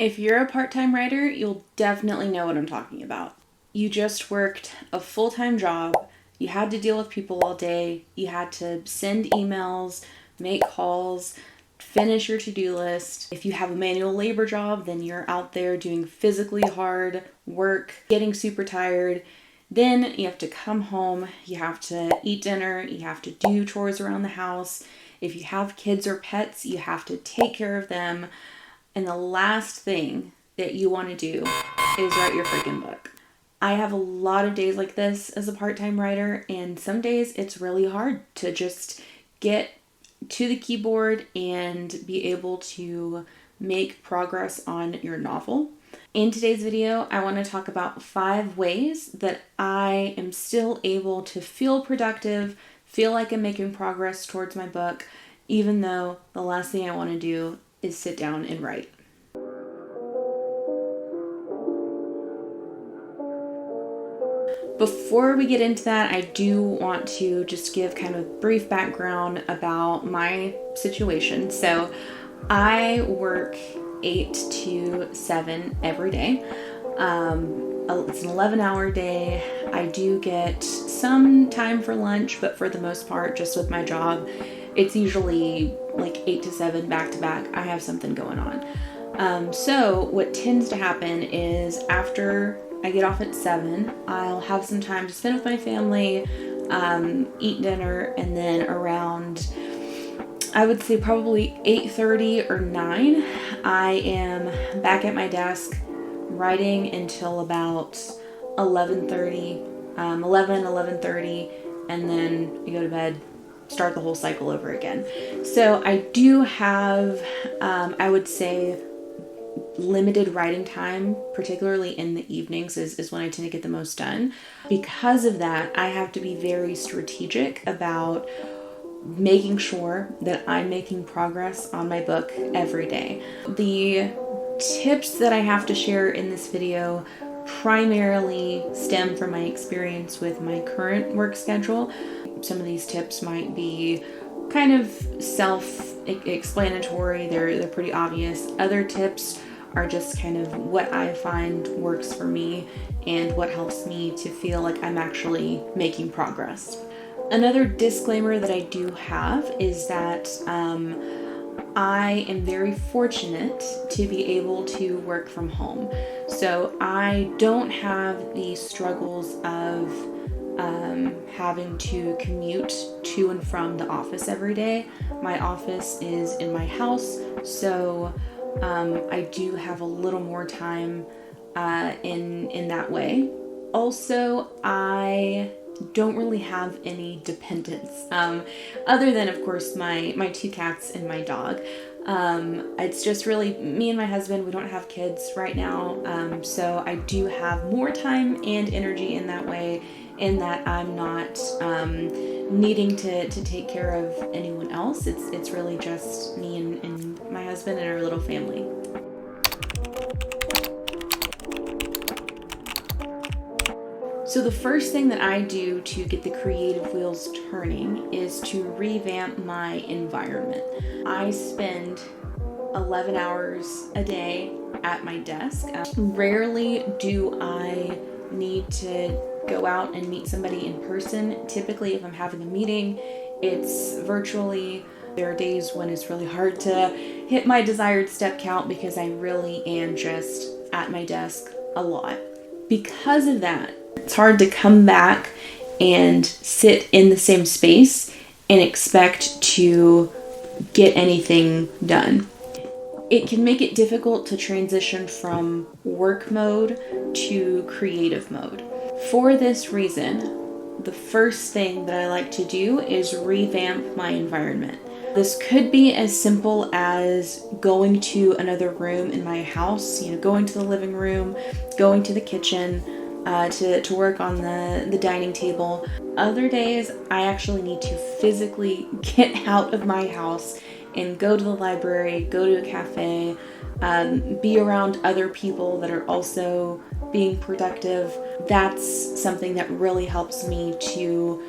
If you're a part-time writer, you'll definitely know what I'm talking about. You just worked a full-time job, you had to deal with people all day, you had to send emails, make calls, finish your to-do list. If you have a manual labor job, then you're out there doing physically hard work, getting super tired. Then you have to come home, you have to eat dinner, you have to do chores around the house. If you have kids or pets, you have to take care of them. And the last thing that you want to do is write your freaking book. I have a lot of days like this as a part-time writer, and some days it's really hard to just get to the keyboard and be able to make progress on your novel. In today's video, I want to talk about 5 ways that I am still able to feel productive, feel like I'm making progress towards my book, even though the last thing I want to do is sit down and write. Before we get into that, I do want to just give kind of a brief background about my situation. So I work 8 to 7 every day. It's an 11-hour day. I do get some time for lunch, but for the most part, just with my job, it's usually like 8 to 7 back to back. I have something going on. So what tends to happen is after I get off at 7, I'll have some time to spend with my family, eat dinner, and then around, I would say probably 8:30 or 9, I am back at my desk writing until about 11:30, 11:30, and then I go to bed, start the whole cycle over again. So I do have, I would say, limited writing time, particularly in the evenings is when I tend to get the most done. Because of that, I have to be very strategic about making sure that I'm making progress on my book every day. The tips that I have to share in this video primarily stem from my experience with my current work schedule. Some of these tips might be kind of self-explanatory, they're pretty obvious. Other tips are just kind of what I find works for me and what helps me to feel like I'm actually making progress. Another disclaimer that I do have is that I am very fortunate to be able to work from home. So I don't have the struggles of having to commute to and from the office every day. My office is in my house, so I do have a little more time in that way. Also, I don't really have any dependents, other than, of course, my 2 cats and my dog. It's just really me and my husband. We don't have kids right now, so I do have more time and energy in that way, in that I'm not needing to take care of anyone else. It's really just me and my husband and our little family. So the first thing that I do to get the creative wheels turning is to revamp my environment. I spend 11 hours a day at my desk. Rarely do I need to go out and meet somebody in person. Typically, if I'm having a meeting, it's virtually. There are days when it's really hard to hit my desired step count because I really am just at my desk a lot. Because of that, it's hard to come back and sit in the same space and expect to get anything done. It can make it difficult to transition from work mode to creative mode. For this reason, the first thing that I like to do is revamp my environment. This could be as simple as going to another room in my house, going to the living room, going to the kitchen, to work on the dining table. Other days, I actually need to physically get out of my house and go to the library, go to a cafe, be around other people that are also being productive. That's something that really helps me to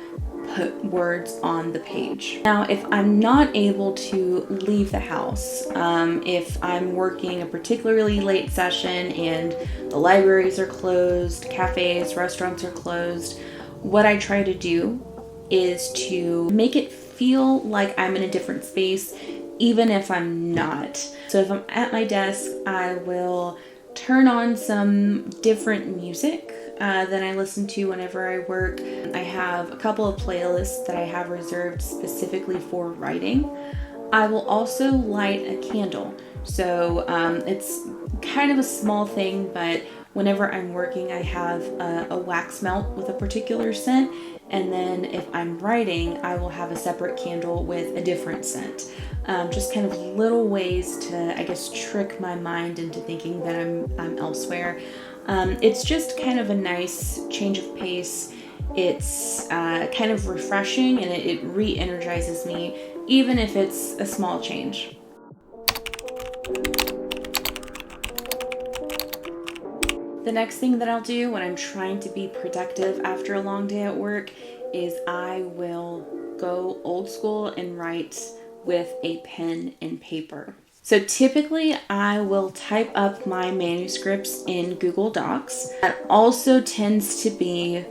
put words on the page. Now, if I'm not able to leave the house, if I'm working a particularly late session and the libraries are closed, cafes, restaurants are closed, what I try to do is to make it feel like I'm in a different space, even if I'm not. So if I'm at my desk, I will turn on some different music than I listen to whenever I work. I have a couple of playlists that I have reserved specifically for writing. I will also light a candle. So it's kind of a small thing, but whenever I'm working, I have a wax melt with a particular scent. And then if I'm writing, I will have a separate candle with a different scent. Just kind of little ways to, I guess, trick my mind into thinking that I'm elsewhere. It's just kind of a nice change of pace. It's kind of refreshing, and it re-energizes me, even if it's a small change. The next thing that I'll do when I'm trying to be productive after a long day at work is I will go old school and write with a pen and paper. So typically I will type up my manuscripts in Google Docs. That also tends to be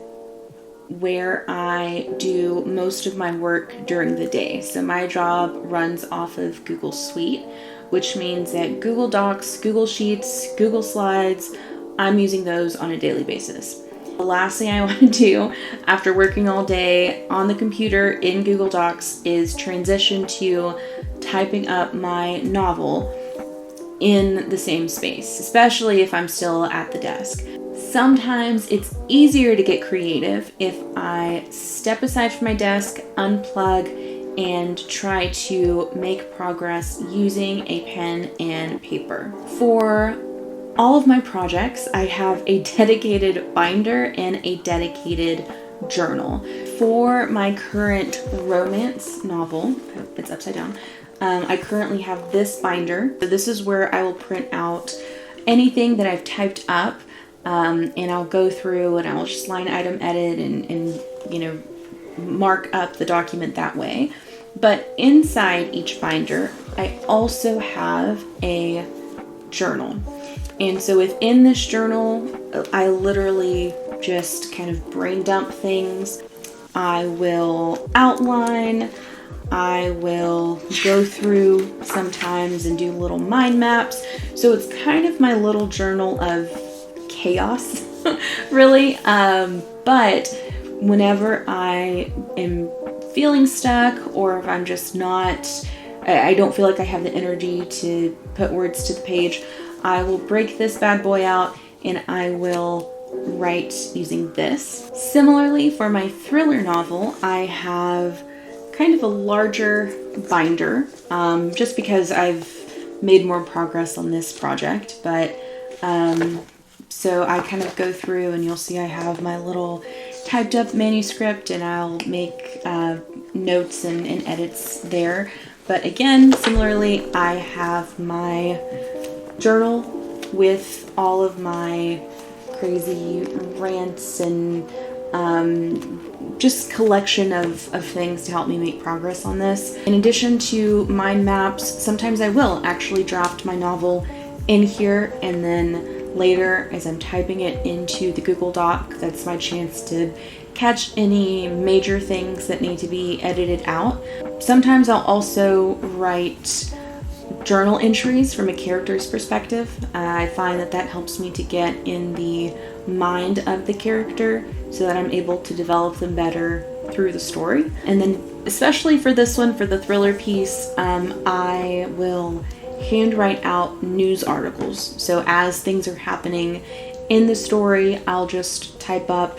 where I do most of my work during the day. So my job runs off of Google Suite, which means that Google Docs, Google Sheets, Google Slides, I'm using those on a daily basis. The last thing I want to do after working all day on the computer in Google Docs is transition to typing up my novel in the same space, especially if I'm still at the desk. Sometimes it's easier to get creative if I step aside from my desk, unplug, and try to make progress using a pen and paper. For all of my projects, I have a dedicated binder and a dedicated journal. For my current romance novel, it's upside down, I currently have this binder. So this is where I will print out anything that I've typed up, and I'll go through and I'll just line item edit and mark up the document that way. But inside each binder, I also have a journal. And so within this journal, I literally just kind of brain dump things. I will outline, I will go through sometimes and do little mind maps. So it's kind of my little journal of chaos, really. But whenever I am feeling stuck, or if I'm just I don't feel like I have the energy to put words to the page, I will break this bad boy out and I will write using this. Similarly, for my thriller novel, I have kind of a larger binder, just because I've made more progress on this project. But so I kind of go through and you'll see I have my little typed up manuscript and I'll make notes and edits there. But again, similarly, I have my journal with all of my crazy rants and just collection of things to help me make progress on this. In addition to mind maps, sometimes I will actually draft my novel in here, and then later as I'm typing it into the Google Doc, that's my chance to catch any major things that need to be edited out. Sometimes I'll also write journal entries from a character's perspective. I find that helps me to get in the mind of the character so that I'm able to develop them better through the story. And then especially for this one, for the thriller piece, I will handwrite out news articles. So as things are happening in the story, I'll just type up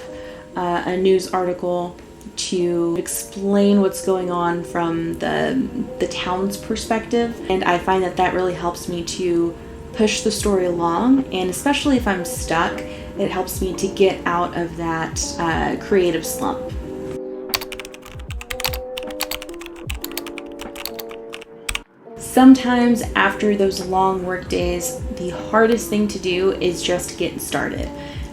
a news article to explain what's going on from the town's perspective. And I find that really helps me to push the story along, and especially if I'm stuck, it helps me to get out of that creative slump. Sometimes after those long work days, the hardest thing to do is just get started.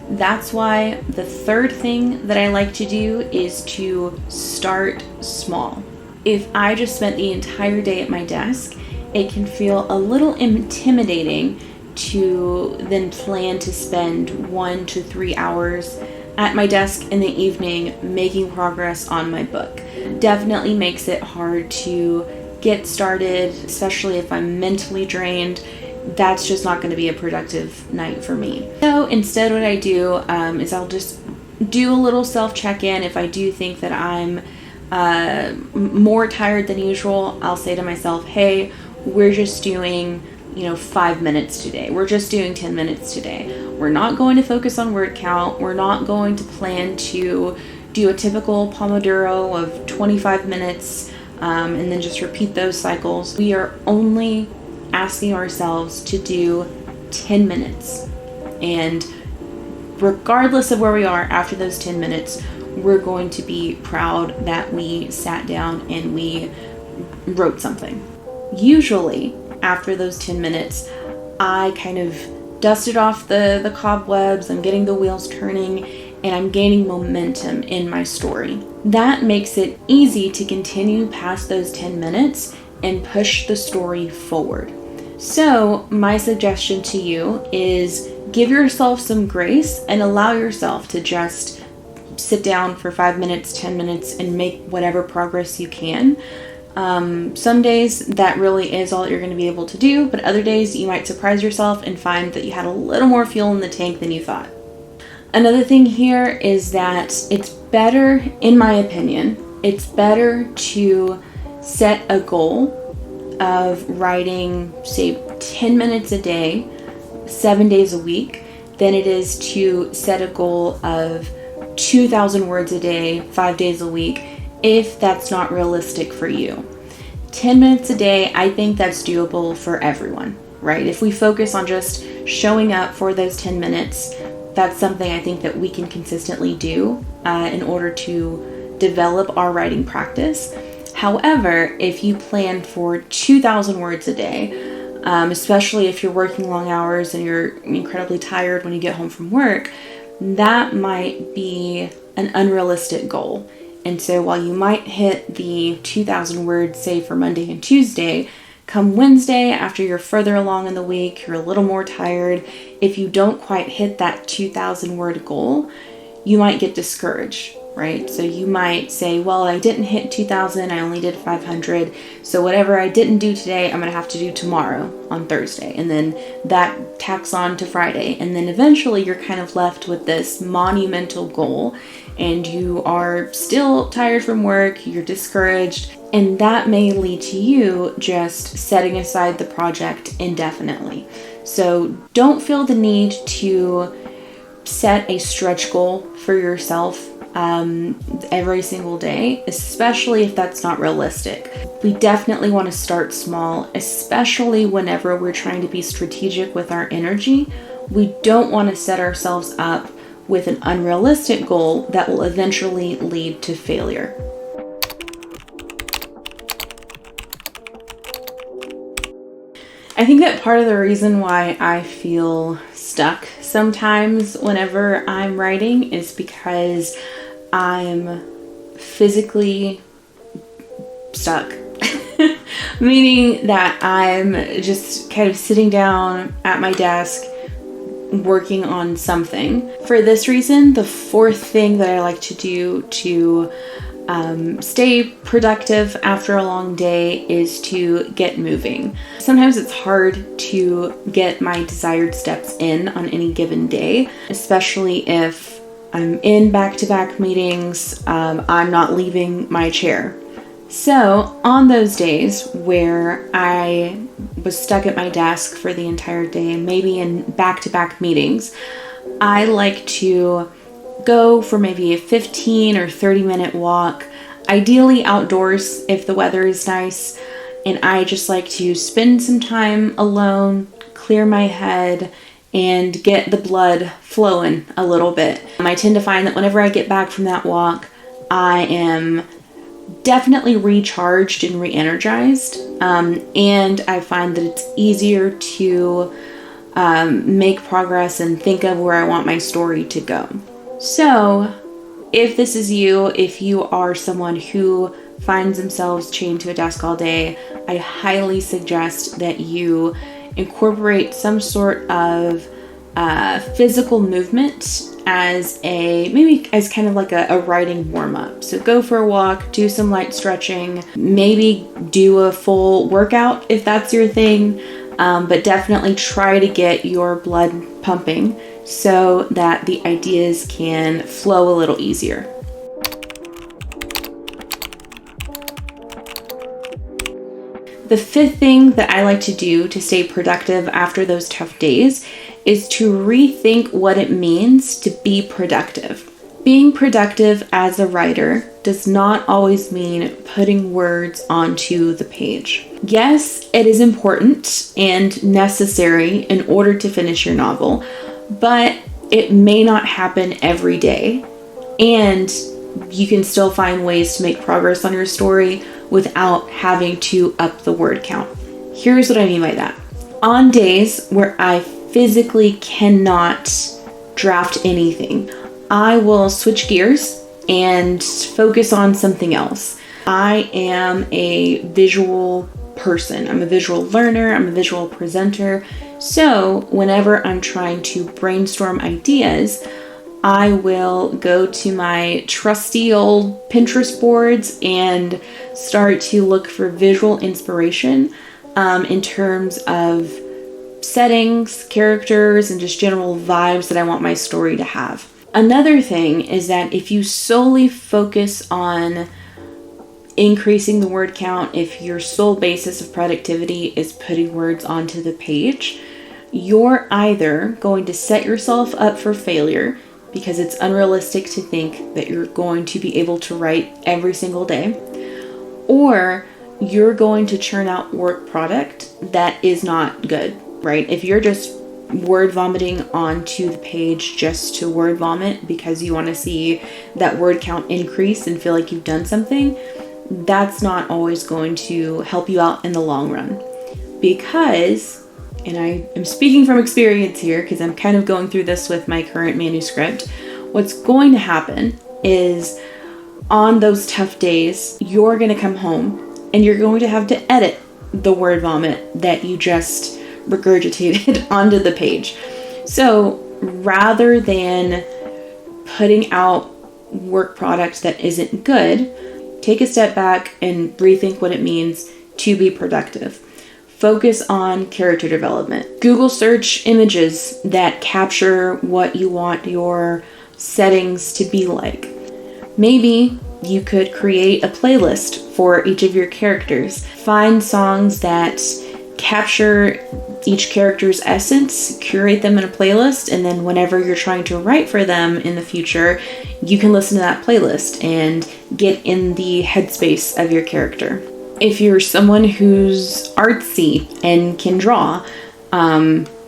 That's why the third thing that I like to do is to start small. If I just spent the entire day at my desk, it can feel a little intimidating to then plan to spend 1 to 3 hours at my desk in the evening making progress on my book. Definitely makes it hard to get started, especially if I'm mentally drained. That's just not going to be a productive night for me. So instead what I do is I'll just do a little self-check-in. If I do think that I'm more tired than usual, I'll say to myself, hey, we're just doing 5 minutes today. We're just doing 10 minutes today. We're not going to focus on word count. We're not going to plan to do a typical Pomodoro of 25 minutes and then just repeat those cycles. We are only asking ourselves to do 10 minutes. And regardless of where we are after those 10 minutes, we're going to be proud that we sat down and we wrote something. Usually, after those 10 minutes, I kind of dusted off the cobwebs, I'm getting the wheels turning, and I'm gaining momentum in my story. That makes it easy to continue past those 10 minutes and push the story forward. So my suggestion to you is give yourself some grace and allow yourself to just sit down for 5 minutes, 10 minutes, and make whatever progress you can. Some days that really is all that you're going to be able to do, but other days you might surprise yourself and find that you had a little more fuel in the tank than you thought. Another thing here is that it's better, in my opinion, it's better to set a goal of writing, say, 10 minutes a day, 7 days a week, than it is to set a goal of 2,000 words a day, 5 days a week, if that's not realistic for you. 10 minutes a day, I think that's doable for everyone, right? If we focus on just showing up for those 10 minutes, that's something I think that we can consistently do in order to develop our writing practice. However, if you plan for 2,000 words a day, especially if you're working long hours and you're incredibly tired when you get home from work, that might be an unrealistic goal. And so while you might hit the 2,000 words, say for Monday and Tuesday, come Wednesday, after you're further along in the week, you're a little more tired. If you don't quite hit that 2,000 word goal, you might get discouraged, right? So you might say, well, I didn't hit 2,000, I only did 500. So whatever I didn't do today, I'm going to have to do tomorrow on Thursday. And then that tacks on to Friday. And then eventually you're kind of left with this monumental goal and you are still tired from work, you're discouraged, and that may lead to you just setting aside the project indefinitely. So don't feel the need to set a stretch goal for yourself every single day, especially if that's not realistic. We definitely want to start small, especially whenever we're trying to be strategic with our energy. We don't want to set ourselves up with an unrealistic goal that will eventually lead to failure. I think that part of the reason why I feel stuck sometimes whenever I'm writing is because I'm physically stuck. Meaning that I'm just kind of sitting down at my desk working on something. For this reason, the fourth thing that I like to do to stay productive after a long day is to get moving. Sometimes it's hard to get my desired steps in on any given day, especially if I'm in back-to-back meetings, I'm not leaving my chair. So on those days where I was stuck at my desk for the entire day and maybe in back-to-back meetings, I like to go for maybe a 15 or 30 minute walk, ideally outdoors if the weather is nice, and I just like to spend some time alone, clear my head, and get the blood flowing a little bit. I tend to find that whenever I get back from that walk, I am definitely recharged and re-energized, and I find that it's easier to make progress and think of where I want my story to go. So if this is you, if you are someone who finds themselves chained to a desk all day, I highly suggest that you incorporate some sort of physical movement as kind of like a writing warm-up. So go for a walk, do some light stretching, maybe do a full workout if that's your thing, but definitely try to get your blood pumping so that the ideas can flow a little easier. The fifth thing that I like to do to stay productive after those tough days is to rethink what it means to be productive. Being productive as a writer does not always mean putting words onto the page. Yes, it is important and necessary in order to finish your novel, but it may not happen every day, and you can still find ways to make progress on your story without having to up the word count. Here's what I mean by that. On days where I physically cannot draft anything, I will switch gears and focus on something else. I am a visual person. I'm a visual learner. I'm a visual presenter. So whenever I'm trying to brainstorm ideas, I will go to my trusty old Pinterest boards and start to look for visual inspiration in terms of settings, characters, and just general vibes that I want my story to have. Another thing is that if you solely focus on increasing the word count, if your sole basis of productivity is putting words onto the page, you're either going to set yourself up for failure because it's unrealistic to think that you're going to be able to write every single day, or you're going to churn out work product that is not good, right? If you're just word vomiting onto the page just to word vomit because you want to see that word count increase and feel like you've done something, that's not always going to help you out in the long run. Because, and I am speaking from experience here because I'm kind of going through this with my current manuscript, what's going to happen is on those tough days, you're going to come home and you're going to have to edit the word vomit that you just regurgitated onto the page. So rather than putting out work product that isn't good, take a step back and rethink what it means to be productive. Focus on character development. Google search images that capture what you want your settings to be like. Maybe you could create a playlist for each of your characters. Find songs that capture each character's essence, curate them in a playlist, and then whenever you're trying to write for them in the future, you can listen to that playlist and get in the headspace of your character. If you're someone who's artsy and can draw,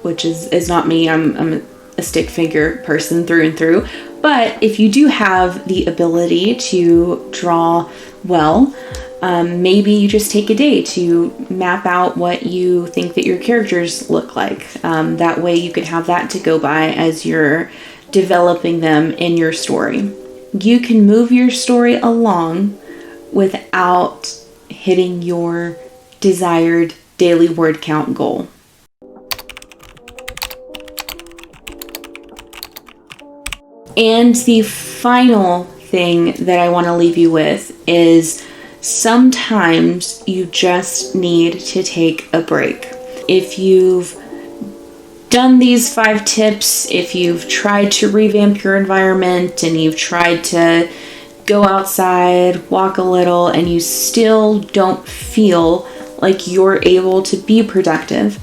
which is not me, I'm a stick figure person through and through, but if you do have the ability to draw well, maybe you just take a day to map out what you think that your characters look like. That way you can have that to go by as you're developing them in your story. You can move your story along without hitting your desired daily word count goal. And the final thing that I want to leave you with is sometimes you just need to take a break. If you've done these 5 tips, if you've tried to revamp your environment and you've tried to go outside, walk a little, and you still don't feel like you're able to be productive,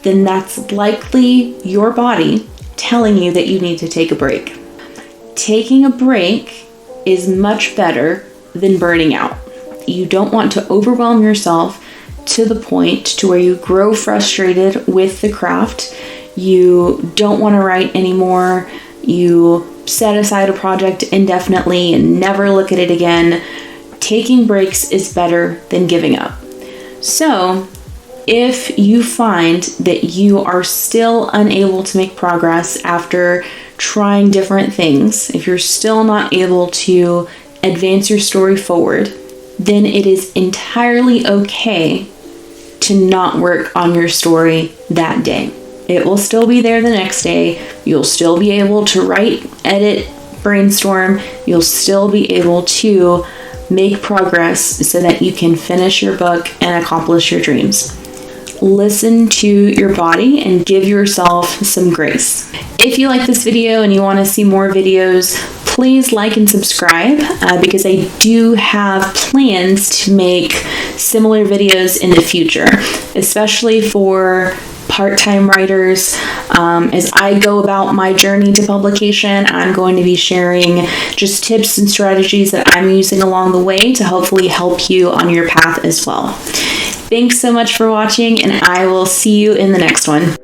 then that's likely your body telling you that you need to take a break. Taking a break is much better than burning out. You don't want to overwhelm yourself to the point to where you grow frustrated with the craft. You don't want to write anymore. You set aside a project indefinitely and never look at it again. Taking breaks is better than giving up. So, If you find that you are still unable to make progress after trying different things, if you're still not able to advance your story forward, then it is entirely okay to not work on your story that day. It will still be there the next day. You'll still be able to write, edit, brainstorm. You'll still be able to make progress so that you can finish your book and accomplish your dreams. Listen to your body and give yourself some grace. If you like this video and you want to see more videos, please like and subscribe because I do have plans to make similar videos in the future, especially for part-time writers. As I go about my journey to publication, I'm going to be sharing just tips and strategies that I'm using along the way to hopefully help you on your path as well. Thanks so much for watching, and I will see you in the next one.